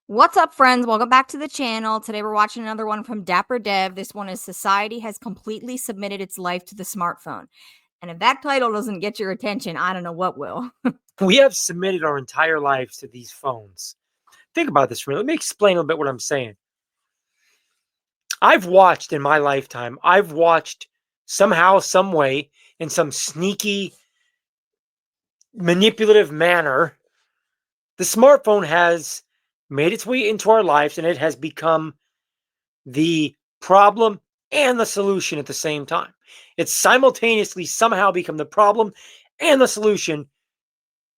What's up, friends? Welcome back to the channel. Today we're watching another one from Dapper Dev. This one is Society Has Completely Submitted Its Life to the Smartphone. And if that title doesn't get your attention, I don't know what will. We have submitted our entire lives to these phones. Think about this, really. Let me explain a little bit what I'm saying. I've watched in my lifetime, somehow, some way, in some sneaky, manipulative manner, the smartphone has made its way into our lives and it has become the problem and the solution at the same time. It's simultaneously somehow become the problem and the solution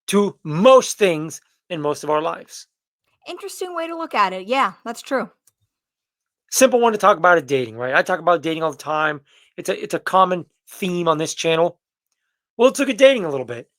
to most things in most of our lives. Interesting way to look at it. Yeah, that's true. Simple one to talk about is dating, right? I talk about dating all the time. It's a common theme on this channel. Well, let's look at dating a little bit.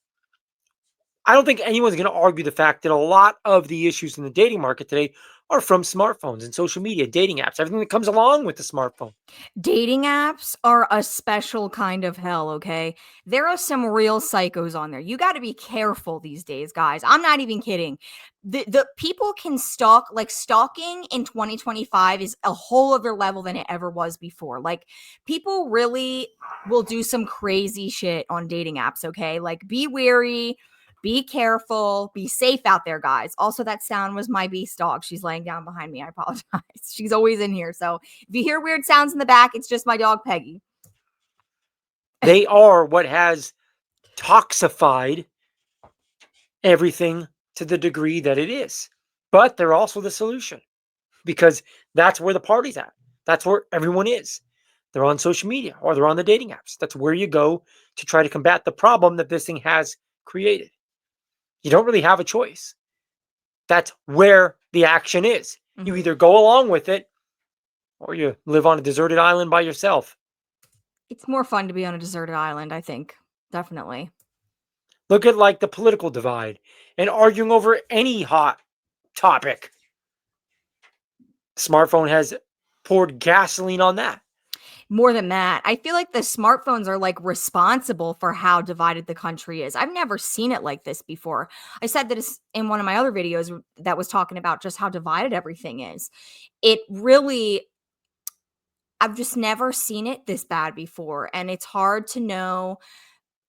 I don't think anyone's going to argue the fact that a lot of the issues in the dating market today are from smartphones and social media, dating apps, everything that comes along with the smartphone. Dating apps are a special kind of hell, okay? There are some real psychos on there. You got to be careful these days, guys. I'm not even kidding. The people can stalk, like stalking in 2025 is a whole other level than it ever was before. Like people really will do some crazy shit on dating apps, okay? Like be wary, be careful, be safe out there, guys. Also, that sound was my beast dog. She's laying down behind me. I apologize. She's always in here. So if you hear weird sounds in the back, it's just my dog, Peggy. They are what has toxified everything to the degree that it is. But they're also the solution because that's where the party's at. That's where everyone is. They're on social media or they're on the dating apps. That's where you go to try to combat the problem that this thing has created. You don't really have a choice. That's where the action is. You either go along with it or you live on a deserted island by yourself. It's more fun to be on a deserted island, I think. Definitely. Look at like the political divide and arguing over any hot topic. Smartphone has poured gasoline on that. More than that, I feel like the smartphones are like responsible for how divided the country is. I've never seen it like this before. I said that in one of my other videos that was talking about just how divided everything is. It really, I've just never seen it this bad before. And it's hard to know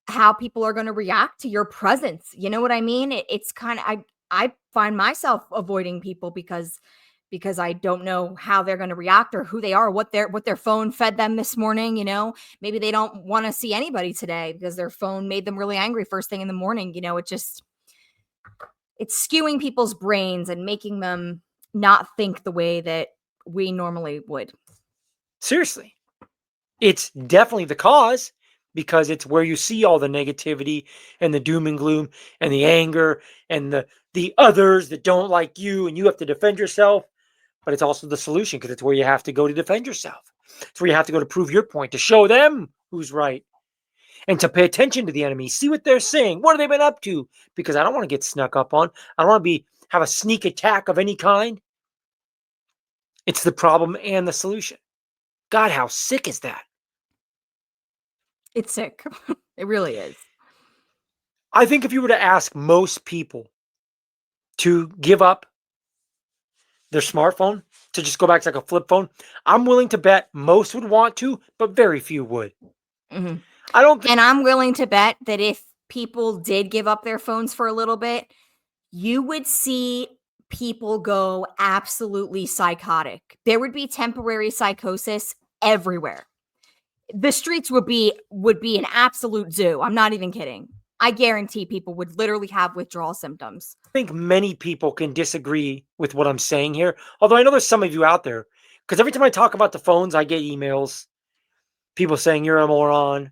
how people are going to react to your presence. You know what I mean? It's kind of, I find myself avoiding people because I don't know how they're going to react or who they are, what their phone fed them this morning, you know? Maybe they don't want to see anybody today because their phone made them really angry first thing in the morning, you know? It's skewing people's brains and making them not think the way that we normally would. Seriously. It's definitely the cause because it's where you see all the negativity and the doom and gloom and the anger and the others that don't like you and you have to defend yourself. But it's also the solution because it's where you have to go to defend yourself. It's where you have to go to prove your point, to show them who's right, and to pay attention to the enemy. See what they're saying. What have they been up to? Because I don't want to get snuck up on. I don't want to have a sneak attack of any kind. It's the problem and the solution. God, how sick is that? It's sick. It really is. I think if you were to ask most people to give up their smartphone, to just go back to like a flip phone, I'm willing to bet most would want to, but very few would. Mm-hmm. I don't think. And I'm willing to bet that if people did give up their phones for a little bit, you would see people go absolutely psychotic. There would be temporary psychosis everywhere. The streets would be an absolute zoo. I'm not even kidding. I guarantee people would literally have withdrawal symptoms. I think many people can disagree with what I'm saying here. Although I know there's some of you out there, because every time I talk about the phones, I get emails, people saying you're a moron.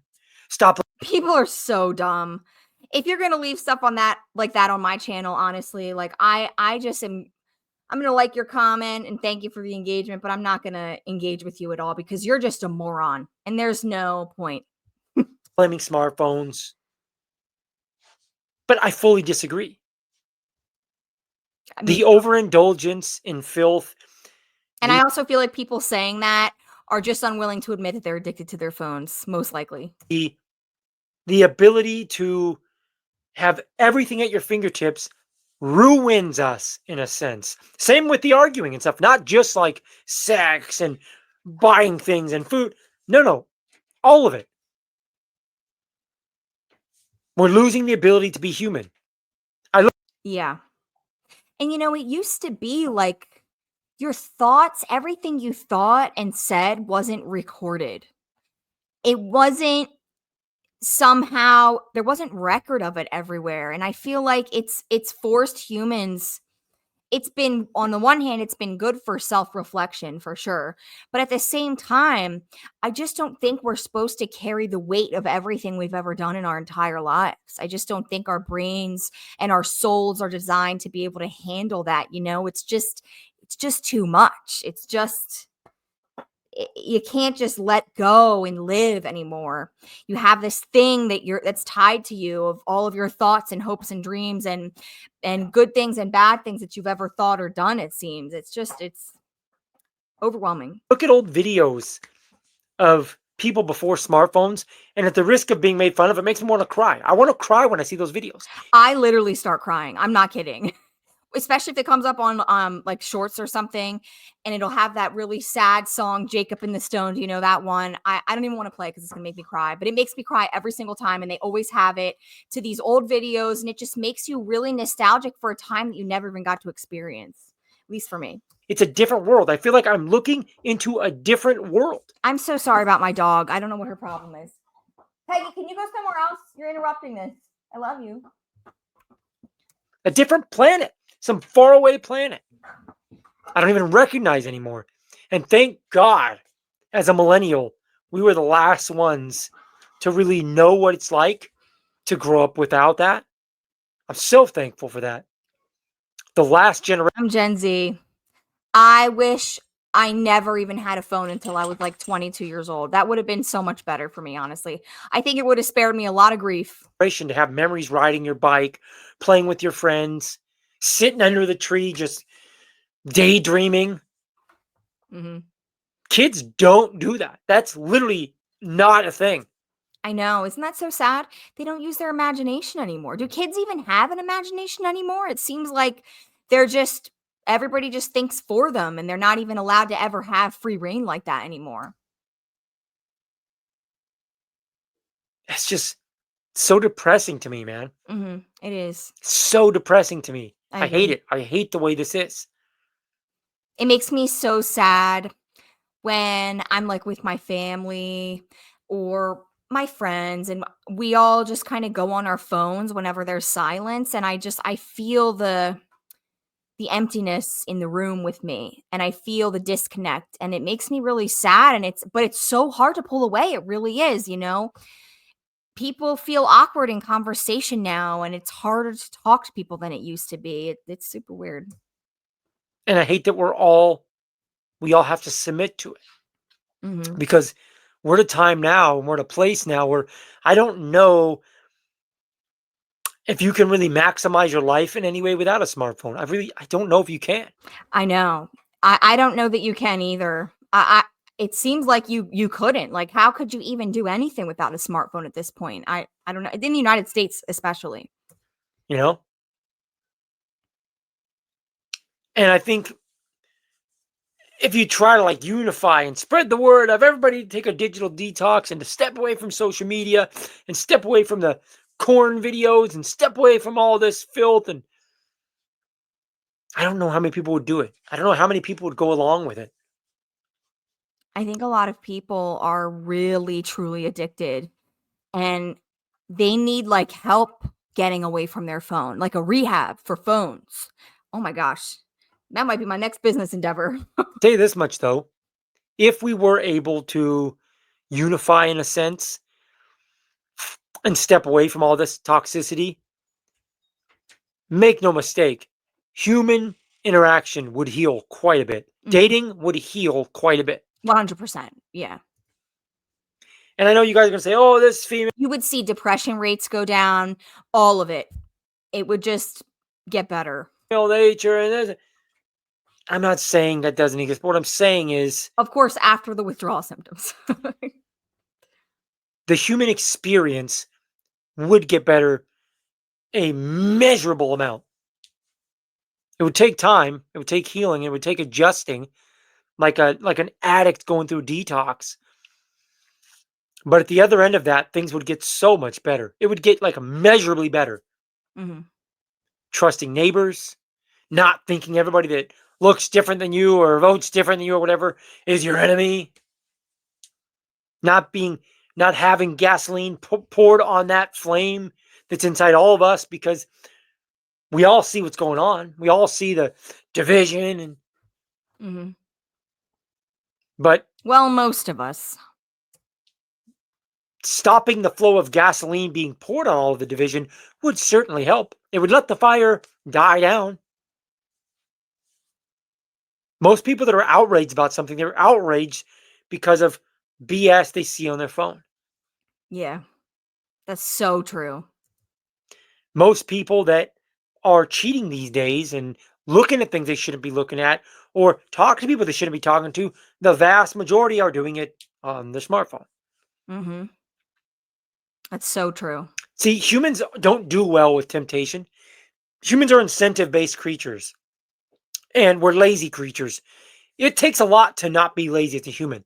Stop. People are so dumb. If you're going to leave stuff on that, like that on my channel, honestly, like I just am, I'm going to like your comment and thank you for the engagement, but I'm not going to engage with you at all because you're just a moron and there's no point. Blaming smartphones. But I fully disagree. I mean, The overindulgence in filth. And I also feel like people saying that are just unwilling to admit that they're addicted to their phones, most likely. The ability to have everything at your fingertips ruins us in a sense. Same with the arguing and stuff, not just like sex and buying things and food. No, no, all of it. We're losing the ability to be human. Yeah. And it used to be like your thoughts, everything you thought and said wasn't recorded. It wasn't somehow there wasn't record of it everywhere. And I feel like it's forced humans. It's been, on the one hand, it's been good for self-reflection for sure. But at the same time, I just don't think we're supposed to carry the weight of everything we've ever done in our entire lives. I just don't think our brains and our souls are designed to be able to handle that. It's just too much. You can't just let go and live anymore. You have this thing that's tied to you of all of your thoughts and hopes and dreams and good things and bad things that you've ever thought or done. It seems it's overwhelming. Look at old videos of people before smartphones, and at the risk of being made fun of, it makes me want to cry. I want to cry when I see those videos. I literally start crying. I'm not kidding. Especially if it comes up on like shorts or something, and it'll have that really sad song Jacob and the Stone. Do you know that one? I don't even want to play because it's gonna make me cry, but it makes me cry every single time. And they always have it to these old videos, and it just makes you really nostalgic for a time that you never even got to experience, at least for me. It's a different world. I feel like I'm looking into a different world. I'm so sorry about my dog. I don't know what her problem is. Peggy, can you go somewhere else? You're interrupting this. I love you. A different planet, some faraway planet I don't even recognize anymore. And thank God, as a millennial, we were the last ones to really know what it's like to grow up without that. I'm so thankful for that. The last generation. I'm Gen Z. I wish I never even had a phone until I was like 22 years old. That would have been so much better for me, honestly. I think it would have spared me a lot of grief. To have memories riding your bike, playing with your friends, sitting under the tree, just daydreaming. Mm-hmm. Kids don't do that. That's literally not a thing. I know. Isn't that so sad? They don't use their imagination anymore. Do kids even have an imagination anymore? It seems like everybody just thinks for them, and they're not even allowed to ever have free reign like that anymore. It's just so depressing to me, man. Mm-hmm. It is. So depressing to me. I I hate agree. it. I hate the way this is. It makes me so sad when I'm like with my family or my friends, and we all just kind of go on our phones whenever there's silence, and I feel the emptiness in the room with me, and I feel the disconnect, and it makes me really sad. And it's so hard to pull away. It really is. People feel awkward in conversation now, and it's harder to talk to people than it used to be. It's super weird. And I hate that we all have to submit to it Mm-hmm. because we're at a time now and we're at a place now where I don't know if you can really maximize your life in any way without a smartphone. I don't know if you can. I know. I don't know that you can either. It seems like you couldn't. Like, how could you even do anything without a smartphone at this point? I don't know. In the United States, especially. You know? And I think if you try to like unify and spread the word of everybody to take a digital detox and to step away from social media and step away from the corn videos and step away from all this filth, and I don't know how many people would do it. I don't know how many people would go along with it. I think a lot of people are really truly addicted, and they need like help getting away from their phone, like a rehab for phones. Oh my gosh. That might be my next business endeavor. Say this much though, if we were able to unify in a sense and step away from all this toxicity, make no mistake, human interaction would heal quite a bit. Dating would heal quite a bit. 100%. Yeah. And I know you guys are going to say, oh, this female. You would see depression rates go down, all of it. It would just get better. Nature and this. I'm not saying that doesn't exist. What I'm saying is, Of course, after the withdrawal symptoms. the human experience would get better a measurable amount. It would take time. It would take healing. It would take adjusting, like an addict going through detox. But at the other end of that, things would get so much better. It would get like immeasurably better. Mhm. Trusting neighbors, not thinking everybody that looks different than you or votes different than you or whatever is your enemy. Not being, not having gasoline poured on that flame that's inside all of us, because we all see what's going on. We all see the division, and Mhm. but Well, most of us. stopping the flow of gasoline being poured on all of the division would certainly help. It would let the fire die down. Most people that are outraged about something, they're outraged because of BS they see on their phone. Yeah. That's so true. Most people that are cheating these days and looking at things they shouldn't be looking at, or talking to people they shouldn't be talking to, the vast majority are doing it on their smartphone. Mhm. That's so true. See, humans don't do well with temptation. Humans are incentive based creatures, and we're lazy creatures. It takes a lot to not be lazy as a human.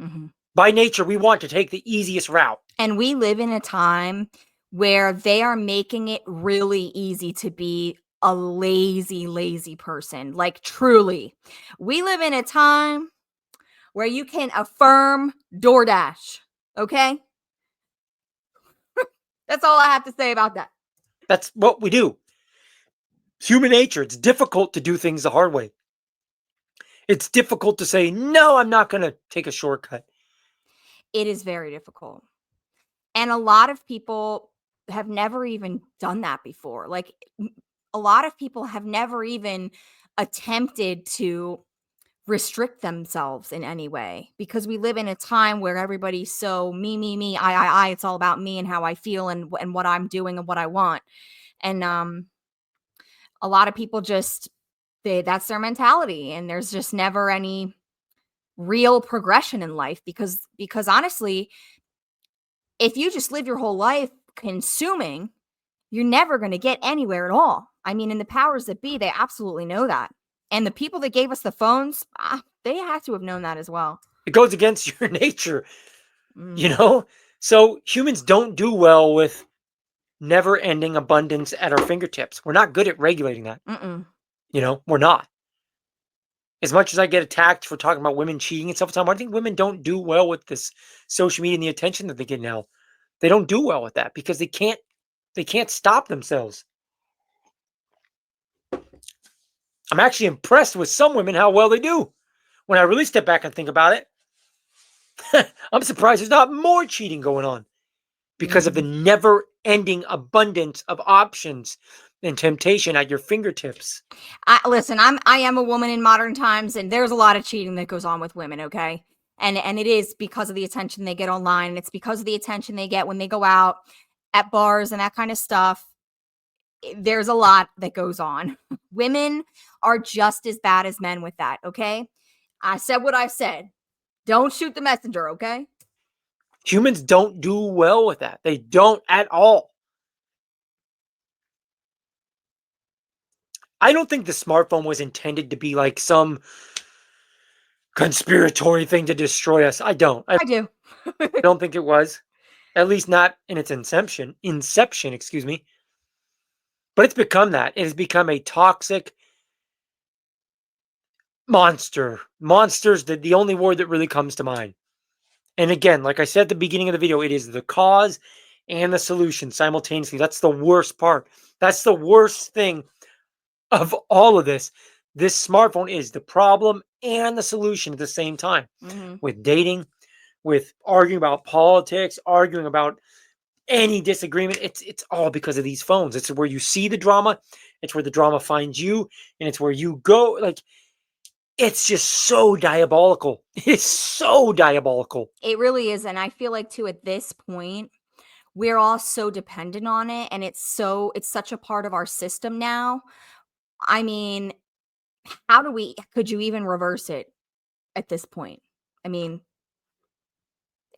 Mhm. By nature, we want to take the easiest route. And we live in a time where they are making it really easy to be a lazy, lazy person. Like, truly. We live in a time where you can affirm DoorDash. Okay? That's all I have to say about that. That's what we do. It's human nature. It's difficult to do things the hard way. It's difficult to say, no, I'm not going to take a shortcut. It is very difficult. And a lot of people have never even done that before. Like, a lot of people have never even attempted to restrict themselves in any way, because we live in a time where everybody's so me, I. It's all about me and how I feel and what I'm doing and what I want. And a lot of people just that's their mentality, and there's just never any real progression in life, because honestly, if you just live your whole life consuming, you're never going to get anywhere at all. I mean, and the powers that be, they absolutely know that. And the people that gave us the phones, they had to have known that as well. It goes against your nature, you Mm, know? So humans don't do well with never ending abundance at our fingertips. We're not good at regulating that. mm-mm. We're not. As much as I get attacked for talking about women cheating and stuff all the time, I think women don't do well with this social media and the attention that they get now. They don't do well with that because they can't stop themselves. I'm actually impressed with some women how well they do. When I really step back and think about it, I'm surprised there's not more cheating going on because of the Mhm. never ending abundance of options and temptation at your fingertips. Listen, I am a woman in modern times, and there's a lot of cheating that goes on with women, okay? And it is because of the attention they get online, and it's because of the attention they get when they go out at bars and that kind of stuff. There's a lot that goes on. Women are just as bad as men with that, okay? I said what I said. Don't shoot the messenger, okay? Humans don't do well with that. They don't at all. I don't think the smartphone was intended to be like some conspiratory thing to destroy us. I don't. I I do. don't think it was. At least not in its inception, excuse me. But it's become that. It has become a toxic monster. Monster's the only word that really comes to mind. And again, like I said at the beginning of the video, it is the cause and the solution simultaneously. That's the worst part. That's the worst thing of all of this. This smartphone is the problem and the solution at the same time. Mhm. With dating, with arguing about politics, arguing about any disagreement, it's all because of these phones. It's where you see the drama, it's where the drama finds you, and it's where you go. Like, it's just so diabolical. It's so diabolical. It really is, and I feel like too at this point, we're all so dependent on it, and it's such a part of our system now. I mean, how do we could you even reverse it at this point? I mean,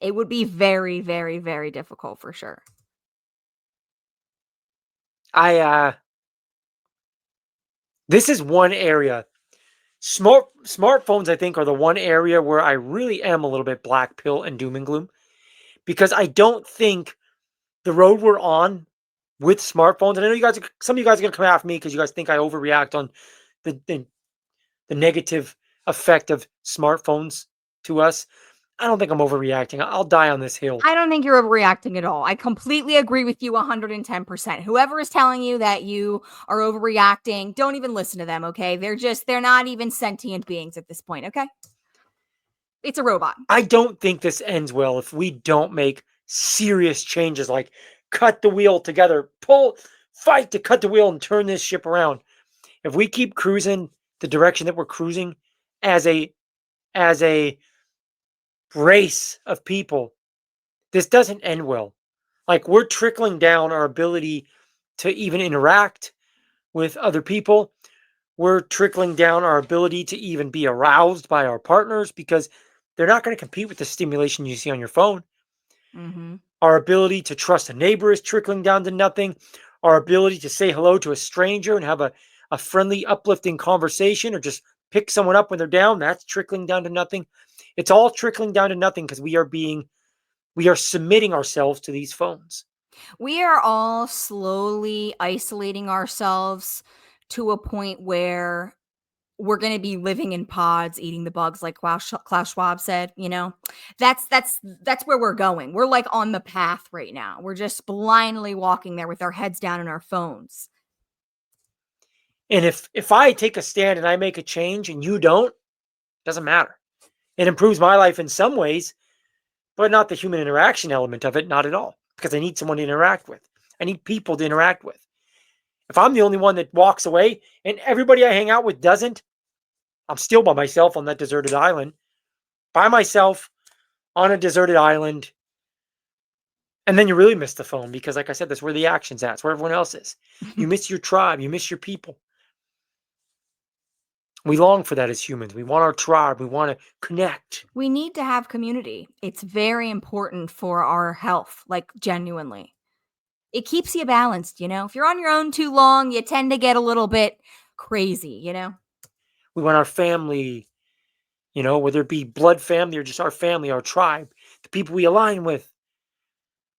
it would be very, very, very difficult for sure. I This is one area. Smartphones, I think, are the one area where I really am a little bit black pill and doom and gloom, because I don't think the road we're on with smartphones, and I know some of you guys are gonna come after me because you guys think I overreact on the, the the negative effect of smartphones to us. I don't think I'm overreacting. I'll die on this hill. I don't think you're overreacting at all. I completely agree with you 110%. Whoever is telling you that you are overreacting, don't even listen to them, okay? They're not even sentient beings at this point, okay? It's a robot. I don't think this ends well if we don't make serious changes, like cut the wheel together, fight to cut the wheel and turn this ship around. If we keep cruising the direction that we're cruising as a race of people, this doesn't end well. Like, we're trickling down our ability to even interact with other people. We're trickling down our ability to even be aroused by our partners, because they're not going to compete with the stimulation you see on your phone. Mm-hmm. Our ability to trust a neighbor is trickling down to nothing. Our ability to say hello to a stranger and have a friendly, uplifting conversation, or just pick someone up when they're down, that's trickling down to nothing. It's all trickling down to nothing because we are submitting ourselves to these phones. We are all slowly isolating ourselves to a point where we're going to be living in pods, eating the bugs, like Klaus Schwab said. That's where we're going. We're like on the path right now. We're just blindly walking there with our heads down in our phones. And if I take a stand and I make a change and you don't, doesn't matter. It improves my life in some ways, but not the human interaction element of it, not at all. Because I need someone to interact with. I need people to interact with. If I'm the only one that walks away and everybody I hang out with doesn't, I'm still by myself on that deserted island. By myself on a deserted island. And then you really miss the phone because, like I said, that's where the action's at. It's where everyone else is. You miss your tribe. You miss your people. We long for that as humans. We want our tribe. We want to connect. We need to have community. It's very important for our health, like genuinely. It keeps you balanced, you know? If you're on your own too long, you tend to get a little bit crazy, you know? We want our family, whether it be blood family or just our family, our tribe, the people we align with.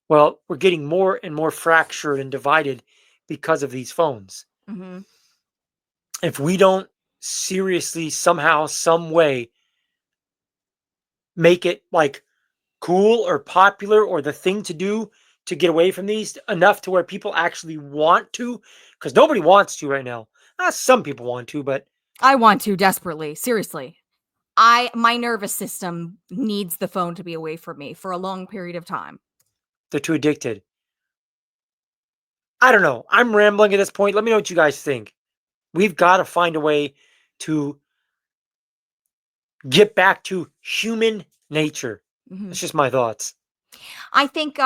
Well, we're getting more and more fractured and divided because of these phones. Mm-hmm. If we don't seriously, somehow, some way, make it like cool or popular or the thing to do to get away from these enough to where people actually want to, because nobody wants to right now. Some people want to, but I want to desperately, seriously. My nervous system needs the phone to be away from me for a long period of time. they're too addicted. I don't know. I'm rambling at this point. Let me know what you guys think. We've got to find a way to get back to human nature. Mm-hmm. That's just my thoughts. I think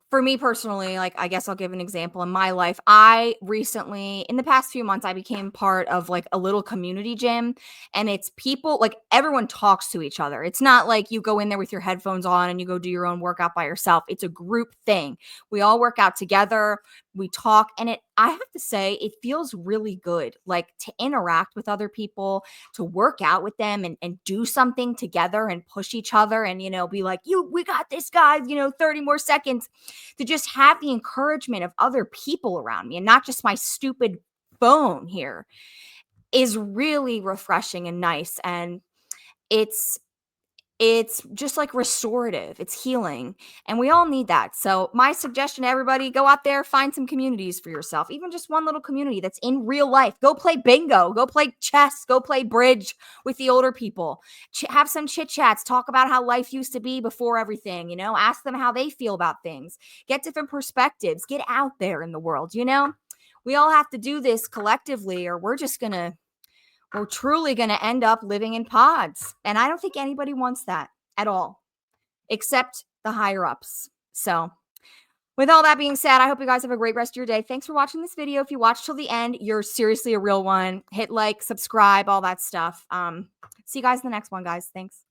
for me personally, like, I guess I'll give an example in my life. I recently, in the past few months, I became part of like a little community gym, and it's people, like, everyone talks to each other. It's not like you go in there with your headphones on and you go do your own workout by yourself. It's a group thing. We all work out together, we talk, and I have to say, it feels really good, like, to interact with other people, to work out with them, and do something together and push each other, and, be like, we got this, guys, 30 more seconds, to just have the encouragement of other people around me and not just my stupid phone here, is really refreshing and nice. And it's it's just like restorative, it's healing, and we all need that. So my suggestion to everybody, go out there, find some communities for yourself, even just one little community that's in real life. Go play bingo, go play chess, go play bridge with the older people. Have some chit chats, talk about how life used to be before everything, ask them how they feel about things, get different perspectives, get out there in the world. We all have to do this collectively, or we're truly going to end up living in pods. And I don't think anybody wants that at all, except the higher ups. So, with all that being said, I hope you guys have a great rest of your day. Thanks for watching this video. If you watched till the end, you're seriously a real one. Hit like, subscribe, all that stuff. See you guys in the next one, guys. Thanks.